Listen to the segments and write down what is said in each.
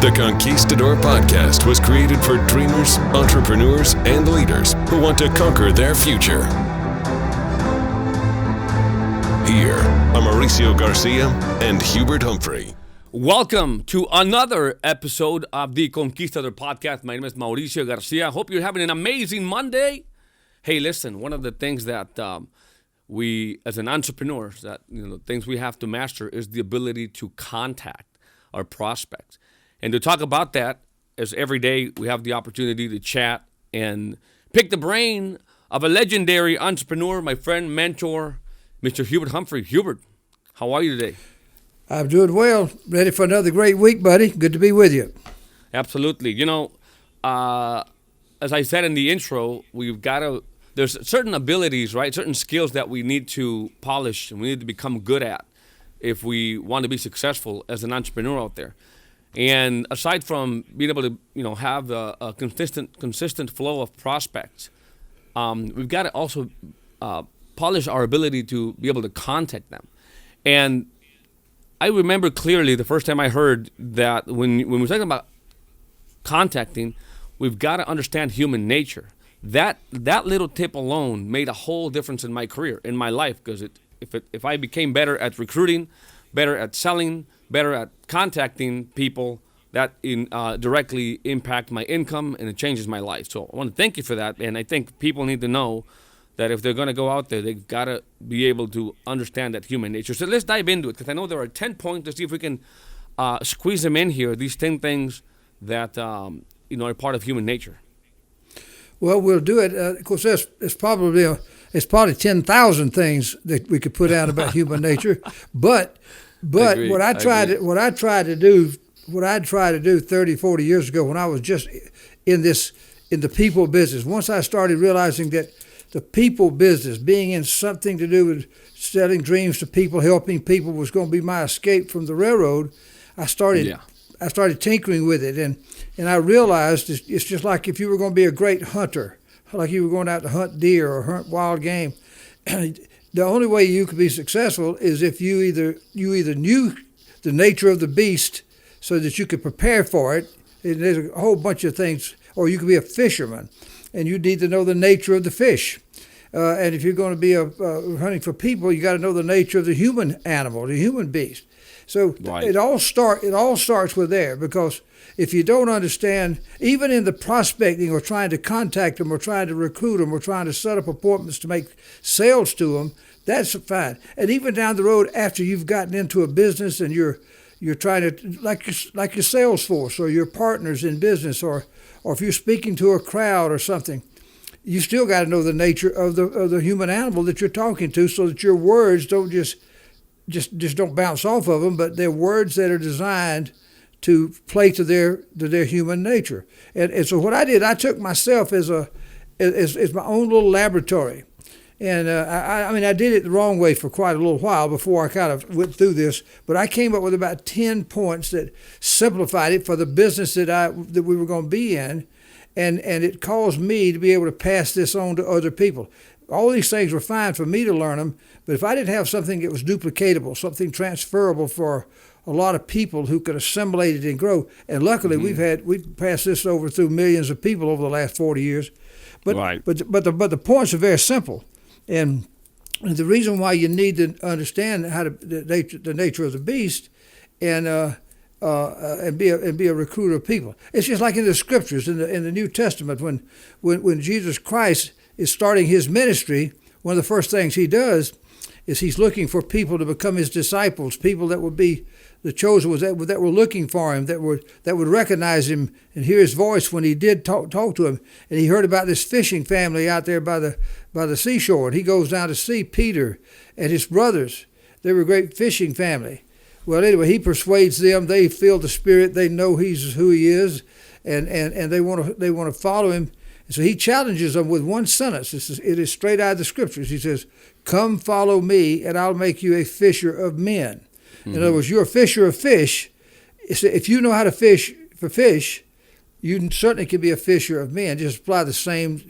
The Conquistador Podcast was created for dreamers, entrepreneurs, and leaders who want to conquer their future. Here are Mauricio Garcia and Hubert Humphrey. Welcome to another episode of the Conquistador Podcast. My name is Mauricio Garcia. Hope you're having an amazing Monday. Hey, listen, one of the things that we, as an entrepreneur, things we have to master is the ability to contact our prospects. And to talk about that, as every day we have the opportunity to chat and pick the brain of a legendary entrepreneur, my friend, mentor, Mr. Hubert Humphrey. Hubert, how are you today? I'm doing well. Ready for another great week, buddy. Good to be with you. Absolutely. You know, as I said in the intro, there's certain abilities, right? Certain skills that we need to polish and we need to become good at if we want to be successful as an entrepreneur out there. And aside from being able to, have a consistent flow of prospects, we've got to also polish our ability to be able to contact them. And I remember clearly the first time I heard that when we're talking about contacting, we've got to understand human nature. That little tip alone made a whole difference in my career, in my life, because if I became better at recruiting, better at selling, better at contacting people, that directly impact my income and it changes my life. So I want to thank you for that. And I think people need to know that if they're going to go out there, they've got to be able to understand that human nature. So let's dive into it, because I know there are 10 points. Let's see if we can squeeze them in here, these 10 things that are part of human nature. Well, we'll do it. Of course, it's probably 10,000 things that we could put out about human nature. But what I tried to do 30, 40 years ago when I was just in the people business, once I started realizing that the people business, being in something to do with selling dreams to people, helping people, was going to be my escape from the railroad, I started tinkering with it, and I realized it's just like if you were going to be a great hunter, like you were going out to hunt deer or hunt wild game. The only way you could be successful is if you either knew the nature of the beast so that you could prepare for it. And there's a whole bunch of things. Or you could be a fisherman, and you need to know the nature of the fish. And if you're going to be hunting for people, you got to know the nature of the human animal, the human beast. So right. It all starts with there, because if you don't understand, even in the prospecting or trying to contact them or trying to recruit them or trying to set up appointments to make sales to them, that's fine. And even down the road after you've gotten into a business and you're trying to, like your sales force or your partners in business, or if you're speaking to a crowd or something, you still got to know the nature of the human animal that you're talking to, so that your words don't just don't bounce off of them, but they're words that are designed to play to their human nature. And so what I did, I took myself as my own little laboratory. And I did it the wrong way for quite a little while before I kind of went through this, but I came up with about 10 points that simplified it for the business that we were going to be in, and it caused me to be able to pass this on to other people. All these things were fine for me to learn them, but if I didn't have something that was duplicatable, something transferable for a lot of people who could assimilate it and grow, and luckily we've passed this over through millions of people over the last 40 years. But right. but the points are very simple. And the reason why you need to understand the nature of the beast and be a recruiter of people. It's just like in the scriptures in the New Testament when Jesus Christ is starting his ministry. One of the first things he does is he's looking for people to become his disciples, people that would be the chosen ones that were looking for him, that would recognize him and hear his voice when he did talk to him. And he heard about this fishing family out there by the seashore, and he goes down to see Peter and his brothers. They were a great fishing family. Well, anyway, he persuades them. They feel the Spirit. They know he's who he is, and they want to follow him. And so he challenges them with one sentence. It is straight out of the scriptures. He says, "Come follow me, and I'll make you a fisher of men." In other words, you're a fisher of fish. If you know how to fish for fish, you certainly can be a fisher of men. Just apply the same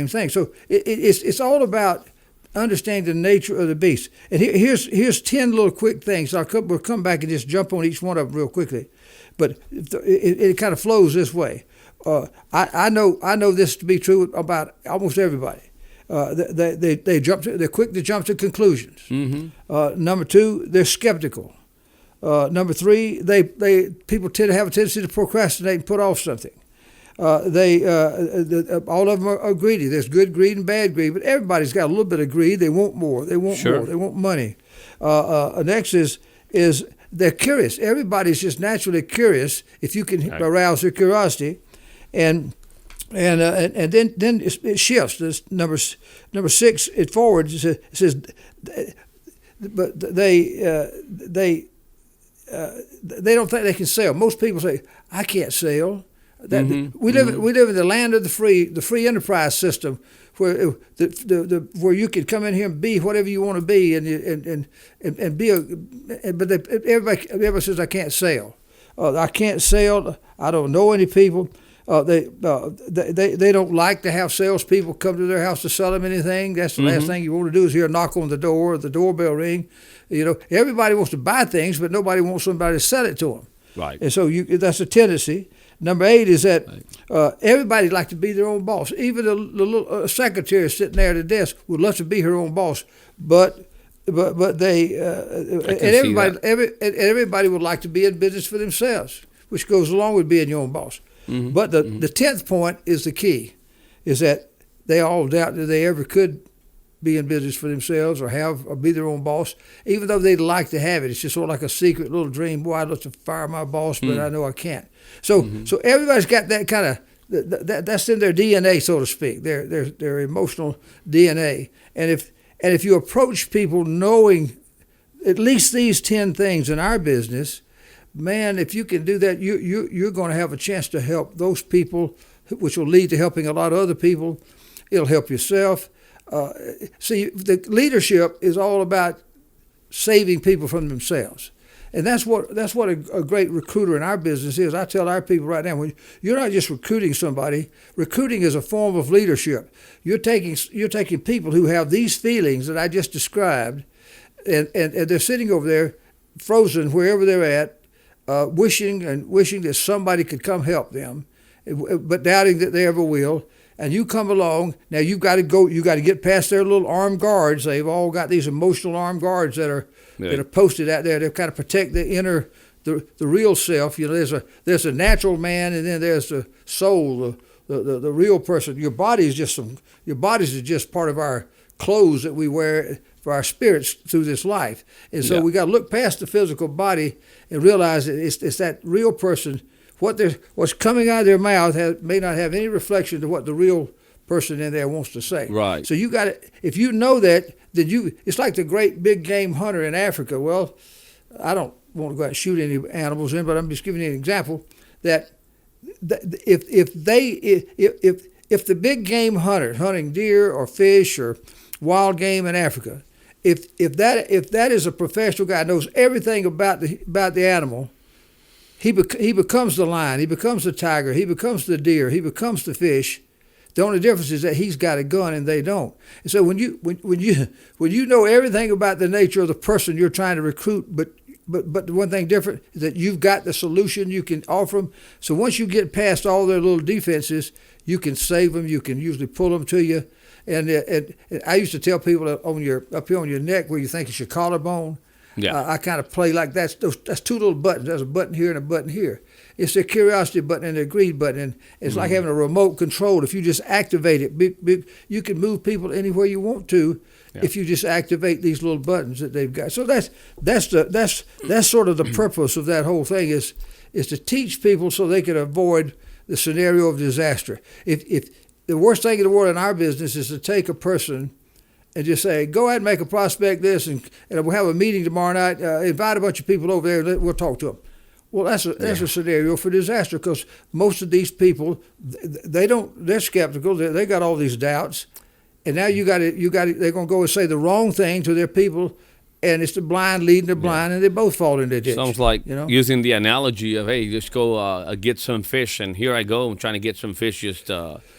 thing. So it's all about understanding the nature of the beast. And here's 10 little quick things. We'll come back and just jump on each one of them real quickly. But it kind of flows this way. I know this to be true about almost everybody. They're quick to jump to conclusions. Mm-hmm. Number 2, they're skeptical. Number 3, people tend to have a tendency to procrastinate and put off something. All of them are greedy. There's good greed and bad greed, but everybody's got a little bit of greed. They want more. They want more. They want money. Next is they're curious. Everybody's just naturally curious if you can arouse their curiosity, and then it shifts. This number 6 it forwards. It says, but they don't think they can sail. Most people say, I can't sail. We live in the land of the free enterprise system, where where you can come in here and be whatever you want to be, and be but everybody says I can't sail. I can't sail. I don't know any people. They don't like to have salespeople come to their house to sell them anything. That's the last thing you want to do is hear a knock on the door, or the doorbell ring. Everybody wants to buy things, but nobody wants somebody to sell it to them. Right. And so that's a tendency. Number 8 is that everybody like to be their own boss. Even the little secretary sitting there at the desk would love to be her own boss, but they everybody would like to be in business for themselves, which goes along with being your own boss. Mm-hmm. But the 10th point is the key, is that they all doubt that they ever could be in business for themselves or be their own boss, even though they'd like to have it. It's just sort of like a secret little dream. Boy, I'd love to fire my boss, but I know I can't. So everybody's got that kind of that's in their DNA, so to speak. Their emotional DNA. And if you approach people knowing at least these 10 things in our business, man, if you can do that, you're going to have a chance to help those people, which will lead to helping a lot of other people. It'll help yourself. See, the leadership is all about saving people from themselves, and that's what a great recruiter in our business is. I tell our people right now, when you're not just recruiting somebody, recruiting is a form of leadership. You're taking people who have these feelings that I just described, and they're sitting over there, frozen wherever they're at, wishing that somebody could come help them, but doubting that they ever will. And you come along, now you got to get past their little armed guards. They've all got these emotional armed guards that are posted out there to kind of protect the real self. There's a natural man, and then there's the soul, the real person. Your bodies are just part of our clothes that we wear for our spirits through this life. And so we got to look past the physical body and realize that it's that real person. What's coming out of their mouth may not have any reflection to what the real person in there wants to say. Right. So you got to, if you know that, then it's like the great big game hunter in Africa. Well, I don't want to go out and shoot any animals in, but I'm just giving you an example that if the big game hunter hunting deer or fish or wild game in Africa, if that is a professional guy, knows everything about the animal. He becomes the lion, he becomes the tiger, he becomes the deer, he becomes the fish. The only difference is that he's got a gun and they don't. And so when you know everything about the nature of the person you're trying to recruit, but the one thing different is that you've got the solution you can offer them. So once you get past all their little defenses, you can save them. You can usually pull them to you. And I used to tell people up here on your neck where you think it's your collarbone. Yeah. I kind of play like that's 2 little buttons. There's a button here and a button here. It's their curiosity button and their greed button. And it's like having a remote control. If you just activate it, you can move people anywhere you want to if you just activate these little buttons that they've got. So that's sort of the purpose of that whole thing is to teach people so they can avoid the scenario of disaster. If the worst thing in the world in our business is to take a person and just say, go ahead and make a prospect this, and we'll have a meeting tomorrow night. Invite a bunch of people over there. We'll talk to them. Well, that's a scenario for disaster because most of these people, they're skeptical. They got all these doubts, and now they're going to go and say the wrong thing to their people, and it's the blind leading the blind, and they both fall in the ditch. Sounds like using the analogy of, hey, just go get some fish, and here I go. I'm trying to get some fish, just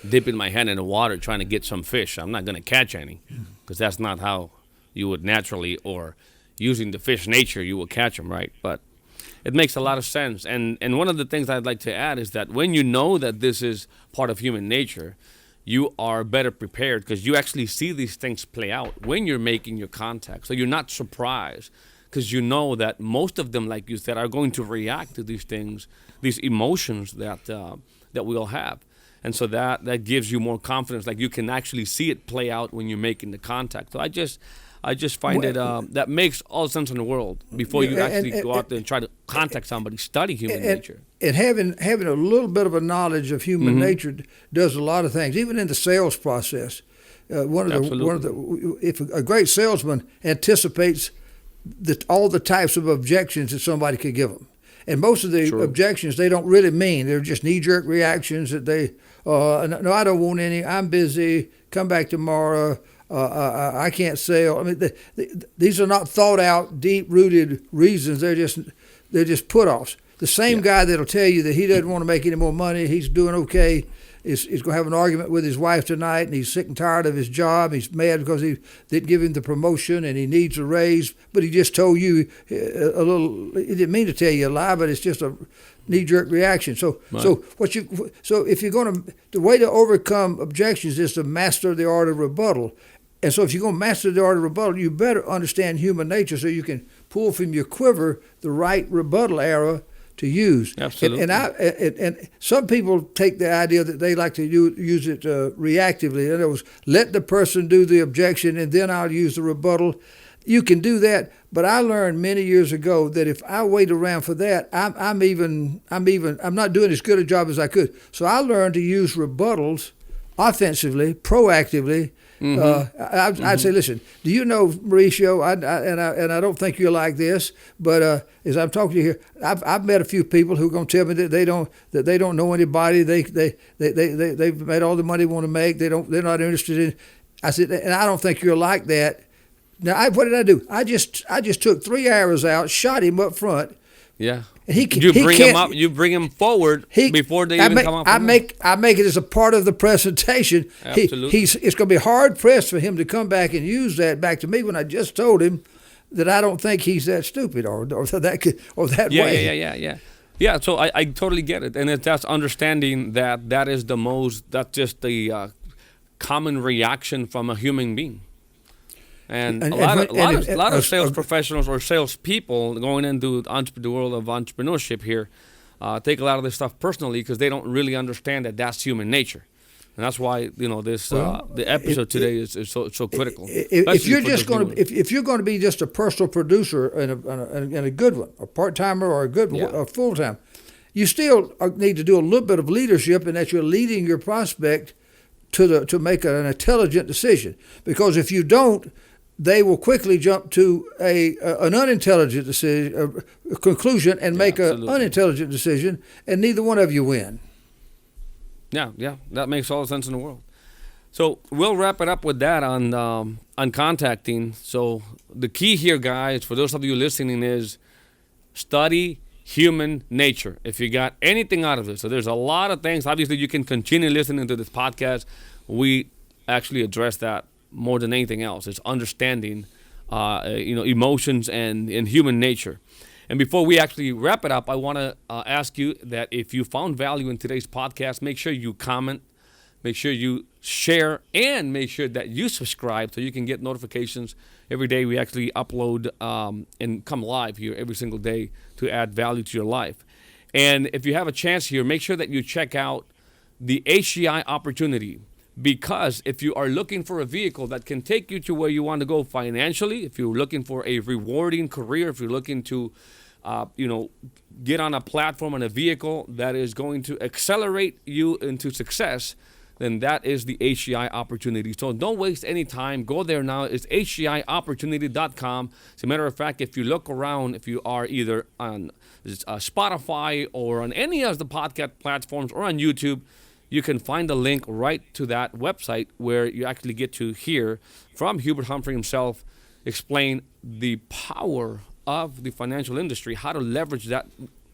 dipping my hand in the water, trying to get some fish. I'm not going to catch any. because that's not how you would naturally, or using the fish nature, you will catch them, right? But it makes a lot of sense. And one of the things I'd like to add is that when you know that this is part of human nature, you are better prepared because you actually see these things play out when you're making your contact. So you're not surprised because you know that most of them, like you said, are going to react to these things, these emotions that we all have. And so that gives you more confidence. Like you can actually see it play out when you're making the contact. So I just find that makes all sense in the world before you actually go out there and try to contact somebody. Study human nature. And having a little bit of a knowledge of human nature does a lot of things, even in the sales process. If a great salesman anticipates all the types of objections that somebody could give them, and most of the objections they don't really mean, they're just knee-jerk reactions that they, no, I don't want any. I'm busy. Come back tomorrow. I can't sell. I mean, these are not thought out, deep-rooted reasons. They're just put-offs. The same guy that'll tell you that he doesn't want to make any more money, he's doing okay, is going to have an argument with his wife tonight, and he's sick and tired of his job. He's mad because he didn't give him the promotion, and he needs a raise. But he just told you a little. He didn't mean to tell you a lie, but it's just a knee-jerk reaction. So if you're going to, the way to overcome objections is to master the art of rebuttal. And so if you're going to master the art of rebuttal, you better understand human nature so you can pull from your quiver the right rebuttal arrow to use. Absolutely. And some people take the idea that they like to use it reactively. In other words, let the person do the objection and then I'll use the rebuttal. You can do that, but I learned many years ago that if I wait around for that, I'm not doing as good a job as I could. So I learned to use rebuttals offensively, proactively. I'd say, listen, do you know, Mauricio? I don't think you're like this, but as I'm talking to you here, I've met a few people who are going to tell me that they don't know anybody. They've made all the money they want to make. They're not interested in. I said, and I don't think you're like that. Now, what did I do? I just took 3 arrows out, shot him up front. Yeah. You bring him forward before they even come up. I make it as a part of the presentation. Absolutely. It's going to be hard pressed for him to come back and use that back to me when I just told him that I don't think he's that stupid or that way. Yeah. So I totally get it, and that's understanding that's just the common reaction from a human being. And a lot of sales professionals or sales people going into the world of entrepreneurship here take a lot of this stuff personally because they don't really understand that that's human nature, and that's why the episode today is so critical. If you're going to be just a personal producer and a good one, a part timer or a full time, you still need to do a little bit of leadership, and that you're leading your prospect to make an intelligent decision. Because if you don't, they will quickly jump to an unintelligent decision, a conclusion, and make an unintelligent decision, and neither one of you win. Yeah, that makes all the sense in the world. So we'll wrap it up with that on contacting. So the key here, guys, for those of you listening, is study human nature. If you got anything out of this, so there's a lot of things. Obviously, you can continue listening to this podcast. We actually address that more than anything else. It's understanding, emotions and human nature. And before we actually wrap it up, I want to ask you that if you found value in today's podcast, make sure you comment, make sure you share, and make sure that you subscribe so you can get notifications every day. We actually upload and come live here every single day to add value to your life. And if you have a chance here, make sure that you check out the HCI opportunity. Because if you are looking for a vehicle that can take you to where you want to go financially, if you're looking for a rewarding career, if you're looking to, get on a platform and a vehicle that is going to accelerate you into success, then that is the HCI opportunity. So don't waste any time. Go there now. It's HCIopportunity.com. As a matter of fact, if you look around, if you are either on Spotify or on any of the podcast platforms or on YouTube, you can find the link right to that website where you actually get to hear from Hubert Humphrey himself explain the power of the financial industry, how to leverage that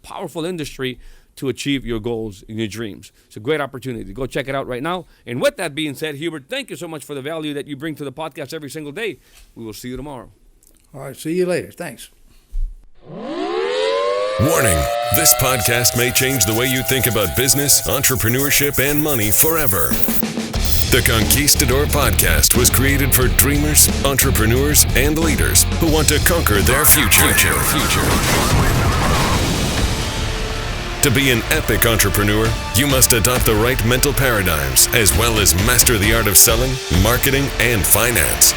powerful industry to achieve your goals and your dreams. It's a great opportunity. Go check it out right now. And with that being said, Hubert, thank you so much for the value that you bring to the podcast every single day. We will see you tomorrow. All right, see you later. Thanks. Warning, this podcast may change the way you think about business, entrepreneurship, and money forever. The Conquistador Podcast was created for dreamers, entrepreneurs, and leaders who want to conquer their future. To be an epic entrepreneur, you must adopt the right mental paradigms as well as master the art of selling, marketing, and finance.